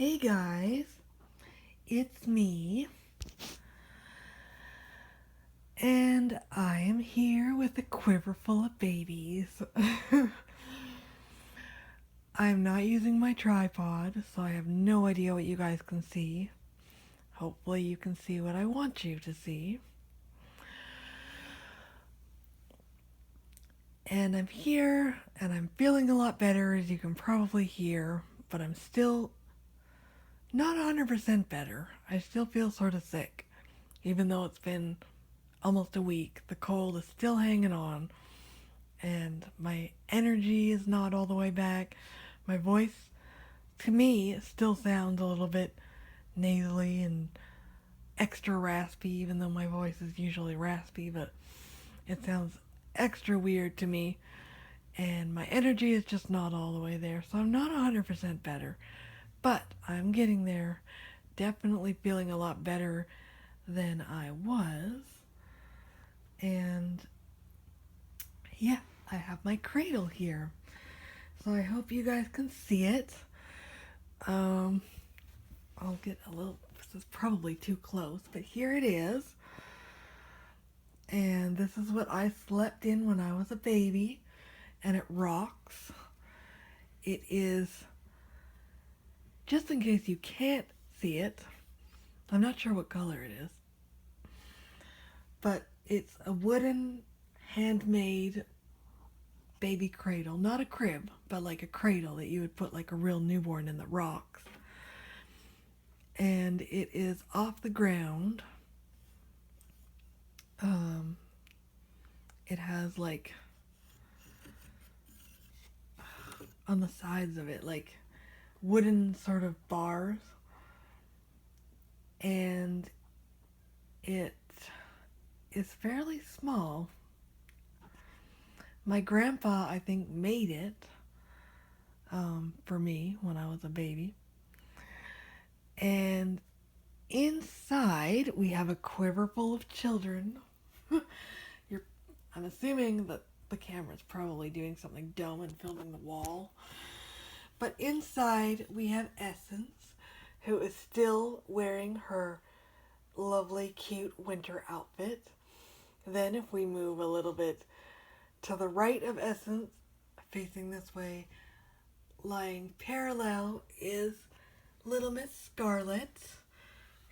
Hey guys, it's me, and I am here with a quiver full of babies. I'm not using my tripod, so I have no idea what you guys can see. Hopefully, you can see what I want you to see. And I'm here, and I'm feeling a lot better, as you can probably hear, but I'm still not 100% better. I still feel sort of sick, even though it's been almost a week. The cold is still hanging on, and my energy is not all the way back. My voice, to me, still sounds a little bit nasally and extra raspy, even though my voice is usually raspy, but it sounds extra weird to me. And my energy is just not all the way there, so I'm not 100% better. But I'm getting there. Definitely feeling a lot better than I was. And yeah, I have my cradle here. So I hope you guys can see it. Um, I'll get a little, this is probably too close, but here it is. And this is what I slept in when I was a baby, and it rocks. It is, just in case you can't see it, I'm not sure what color it is, but it's a wooden, handmade baby cradle. Not a crib, but like a cradle that you would put like a real newborn in that rocks. And it is off the ground. Um, it has like on the sides of it like wooden sort of bars, and it is fairly small. My grandpa, I think, made it for me when I was a baby. And inside, we have a quiver full of children. I'm assuming that the camera's probably doing something dumb and filming the wall. But inside, we have Essence, who is still wearing her lovely, cute winter outfit. Then, if we move a little bit to the right of Essence, facing this way, lying parallel, is Little Miss Scarlet,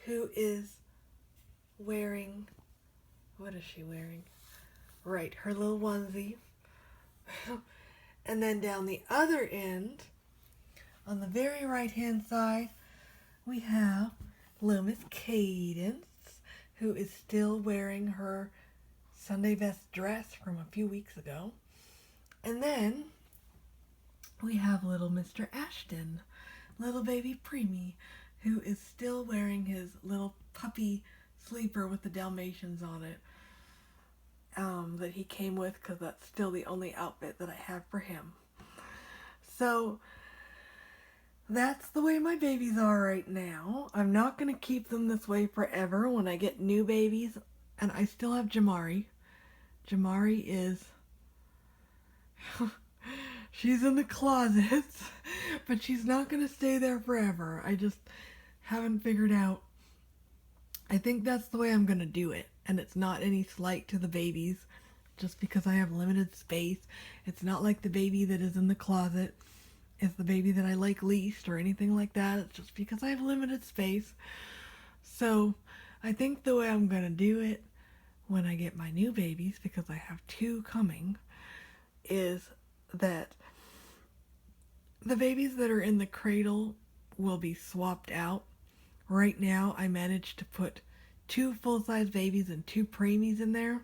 who is wearing, what is she wearing? Right, her little onesie. And then down the other end, on the very right hand side, we have Little Miss Cadence, who is still wearing her Sunday best dress from a few weeks ago. And then we have little Mr. Ashton, little baby Preemie, who is still wearing his little puppy sleeper with the Dalmatians on it, that he came with, because that's still the only outfit that I have for him. So that's the way my babies are right now. I'm not going to keep them this way forever. When I get new babies, and I still have Jamari. Jamari is she's in the closet, but she's not going to stay there forever. I just haven't figured out. I think that's the way I'm going to do it. And it's not any slight to the babies, just because I have limited space. It's not like the baby that is in the closet is the baby that I like least or anything like that. It's just because I have limited space. So I think the way I'm going to do it when I get my new babies, because I have two coming, is that the babies that are in the cradle will be swapped out. Right now, I managed to put 2 full-size babies and 2 preemies in there.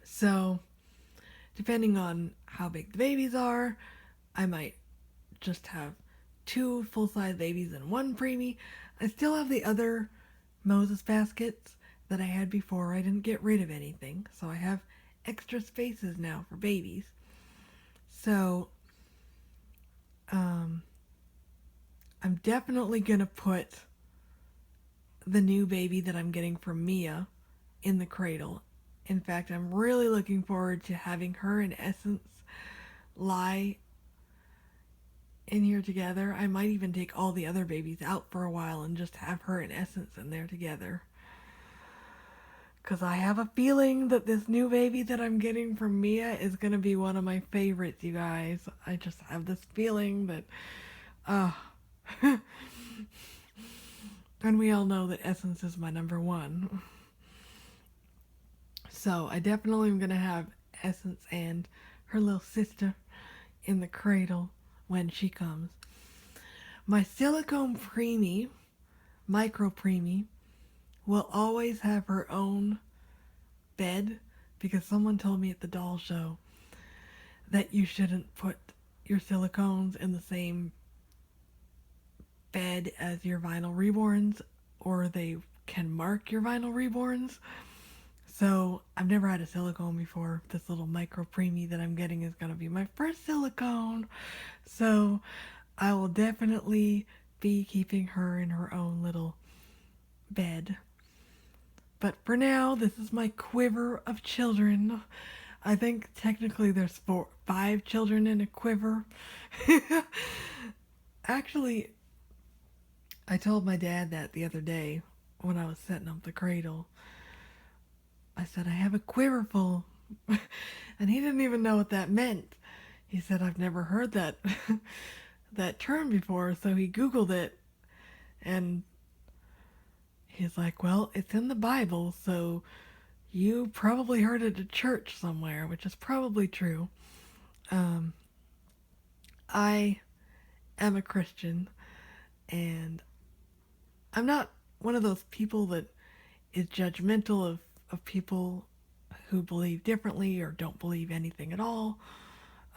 So, depending on how big the babies are, I might just have 2 full-size babies and 1 preemie. I still have the other Moses baskets that I had before. I didn't get rid of anything, so I have extra spaces now for babies. So, I'm definitely gonna put the new baby that I'm getting from Mia in the cradle. In fact, I'm really looking forward to having her in Essence lie in here together. I might even take all the other babies out for a while and just have her and Essence in there together. Because I have a feeling that this new baby that I'm getting from Mia is going to be one of my favorites, you guys. I just have this feeling that, uh, and we all know that Essence is my number one. So I definitely am going to have Essence and her little sister in the cradle when she comes. My silicone preemie, micro preemie, will always have her own bed because someone told me at the doll show that you shouldn't put your silicones in the same bed as your vinyl reborns or they can mark your vinyl reborns. So I've never had a silicone before. This little micro preemie that I'm getting is going to be my first silicone. So I will definitely be keeping her in her own little bed. But for now, this is my quiver of children. I think technically there's 5 children in a quiver. Actually, I told my dad that the other day when I was setting up the cradle. I said, I have a quiver full. And he didn't even know what that meant. He said, I've never heard that that term before. So he Googled it. And he's like, well, it's in the Bible, so you probably heard it at church somewhere, which is probably true. I am a Christian, and I'm not one of those people that is judgmental of people who believe differently or don't believe anything at all.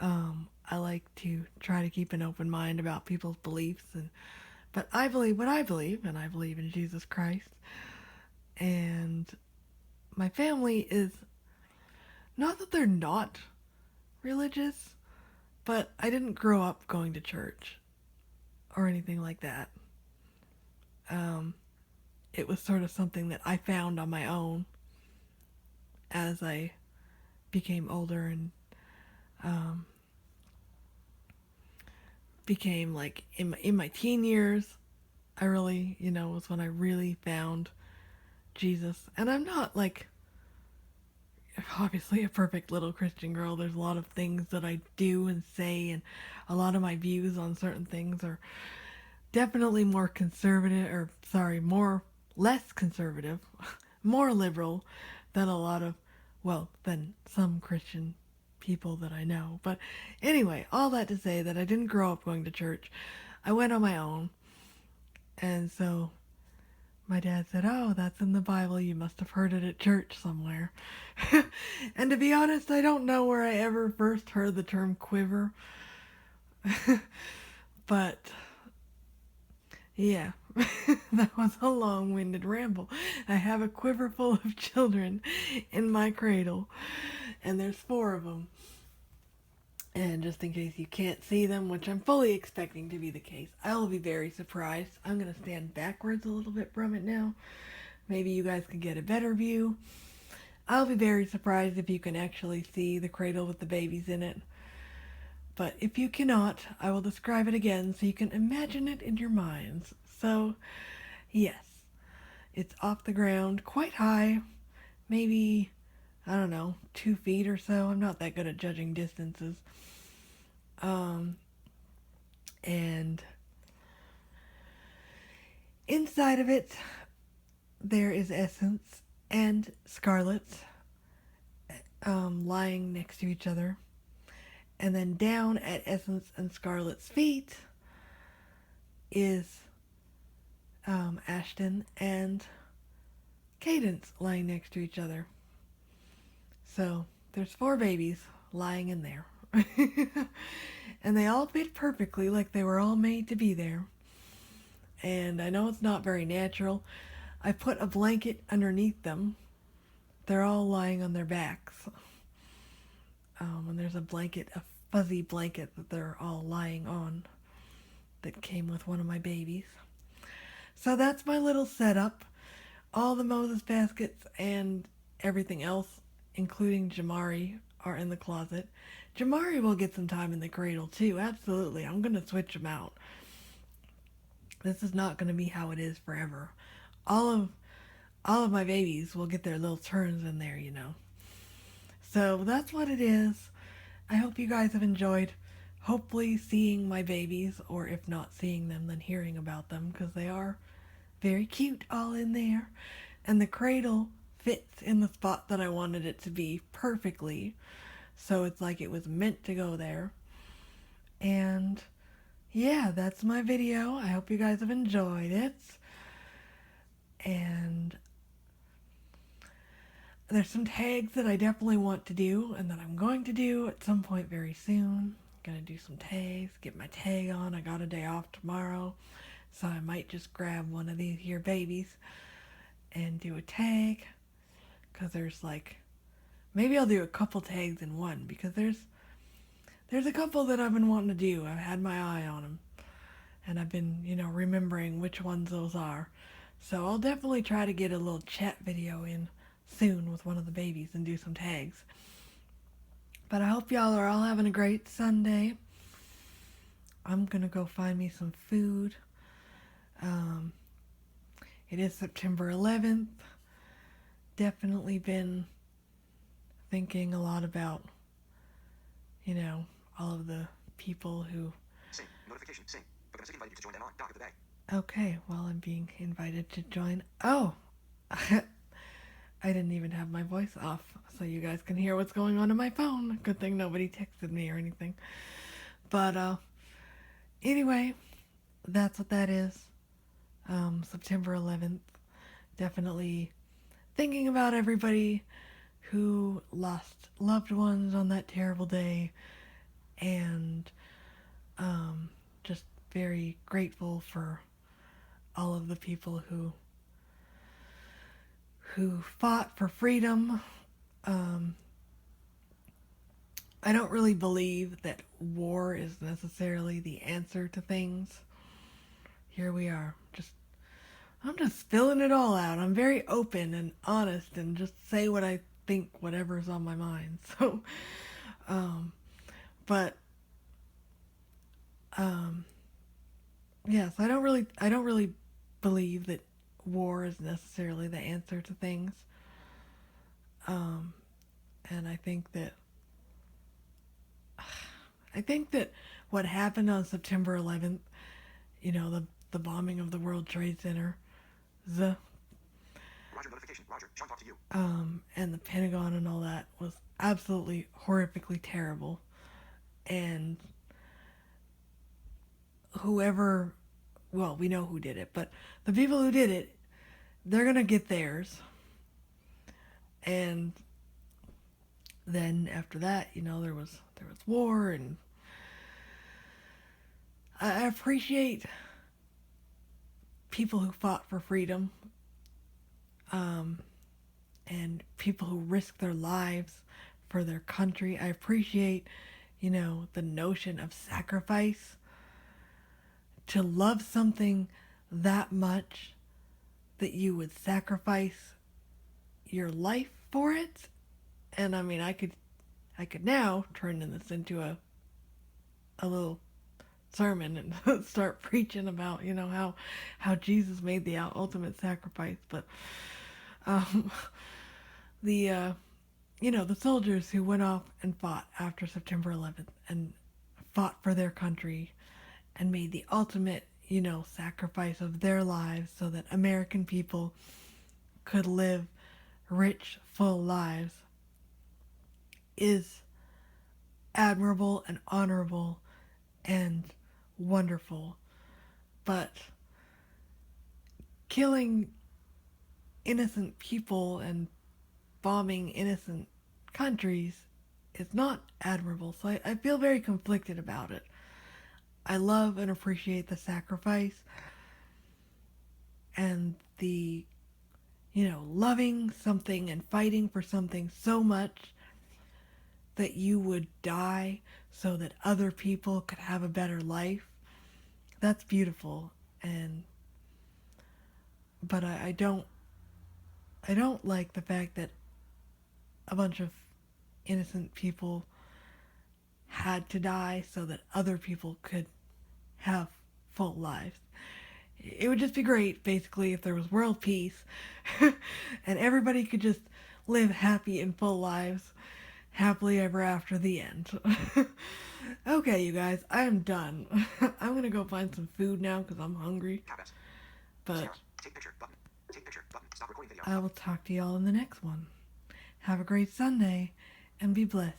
I like to try to keep an open mind about people's beliefs, but I believe what I believe, and I believe in Jesus Christ. And my family is not that they're not religious, but I didn't grow up going to church or anything like that. It was sort of something that I found on my own as I became older and became like in my teen years. I really, was when I really found Jesus. And I'm not like obviously a perfect little Christian girl. There's a lot of things that I do and say, and a lot of my views on certain things are definitely more conservative, or sorry, less conservative, more liberal than a lot of, than some Christian people that I know. But anyway, all that to say that I didn't grow up going to church. I went on my own. And so my dad said, oh, that's in the Bible. You must have heard it at church somewhere. And to be honest, I don't know where I ever first heard the term quiver. But yeah, that was a long-winded ramble. I have a quiver full of children in my cradle, and there's 4 of them. And just in case you can't see them, which I'm fully expecting to be the case, I will be very surprised. I'm going to stand backwards a little bit from it now. Maybe you guys can get a better view. I'll be very surprised if you can actually see the cradle with the babies in it. But if you cannot, I will describe it again so you can imagine it in your minds. So, yes, it's off the ground, quite high, maybe, I don't know, 2 feet or so. I'm not that good at judging distances. And inside of it, there is Essence and Scarlet, lying next to each other. And then down at Essence and Scarlet's feet is Ashton and Cadence lying next to each other. So there's 4 babies lying in there. And they all fit perfectly, like they were all made to be there. And I know it's not very natural. I put a blanket underneath them. They're all lying on their backs. And there's a blanket, a fuzzy blanket that they're all lying on that came with one of my babies. So that's my little setup. All the Moses baskets and everything else, including Jamari, are in the closet. Jamari will get some time in the cradle too. Absolutely. I'm going to switch him out. This is not going to be how it is forever. All of all of my babies will get their little turns in there, you know. So that's what it is. I hope you guys have enjoyed hopefully seeing my babies, or if not seeing them, then hearing about them, because they are very cute all in there. And the cradle fits in the spot that I wanted it to be perfectly. So it's like it was meant to go there. And yeah, that's my video. I hope you guys have enjoyed it. And there's some tags that I definitely want to do and that I'm going to do at some point very soon. Gonna do some tags, get my tag on. I got a day off tomorrow, so I might just grab one of these here babies and do a tag. Cause there's like, maybe I'll do a couple tags in one, because there's a couple that I've been wanting to do. I've had my eye on them, and I've been, remembering which ones those are. So I'll definitely try to get a little chat video in soon with one of the babies and do some tags. But I hope y'all are all having a great Sunday. I'm gonna go find me some food. It is September 11th. Definitely been thinking a lot about, all of the people who... Sing. Notification. Sing. Because I invited you to join the doc of the day. Okay, well, I'm being invited to join... Oh! I didn't even have my voice off, so you guys can hear what's going on my phone. Good thing nobody texted me or anything. But, anyway, that's what that is. September 11th. Definitely thinking about everybody who lost loved ones on that terrible day. And, just very grateful for all of the people who fought for freedom. I don't really believe that war is necessarily the answer to things. Here we are. I'm just spilling it all out. I'm very open and honest and just say what I think, whatever's on my mind. So, but, yes, I don't really believe that war is necessarily the answer to things. And I think that what happened on September 11th, the bombing of the World Trade Center, Roger, notification. Roger, Sean talked to you. And the Pentagon and all that was absolutely horrifically terrible. And whoever, well, we know who did it, but the people who did it, they're gonna get theirs. And then after that, there was war, and I appreciate people who fought for freedom, and people who risk their lives for their country. I appreciate, the notion of sacrifice. To love something that much that you would sacrifice your life for it. And I mean, I could now turn this into a little sermon and start preaching about, how Jesus made the ultimate sacrifice. But the soldiers who went off and fought after September 11th and fought for their country and made the ultimate, sacrifice of their lives so that American people could live rich, full lives, is admirable and honorable and wonderful. But killing innocent people and bombing innocent countries is not admirable. So I feel very conflicted about it. I love and appreciate the sacrifice and the, loving something and fighting for something so much that you would die so that other people could have a better life. That's beautiful. But I don't like the fact that a bunch of innocent people had to die so that other people could have full lives. It would just be great, basically, if there was world peace and everybody could just live happy and full lives, happily ever after the end. Okay, you guys, I am done. I'm gonna go find some food now because I'm hungry. Tab S. But Take picture button. Take picture button. Stop recording video. I will talk to y'all in the next one. Have a great Sunday and be blessed.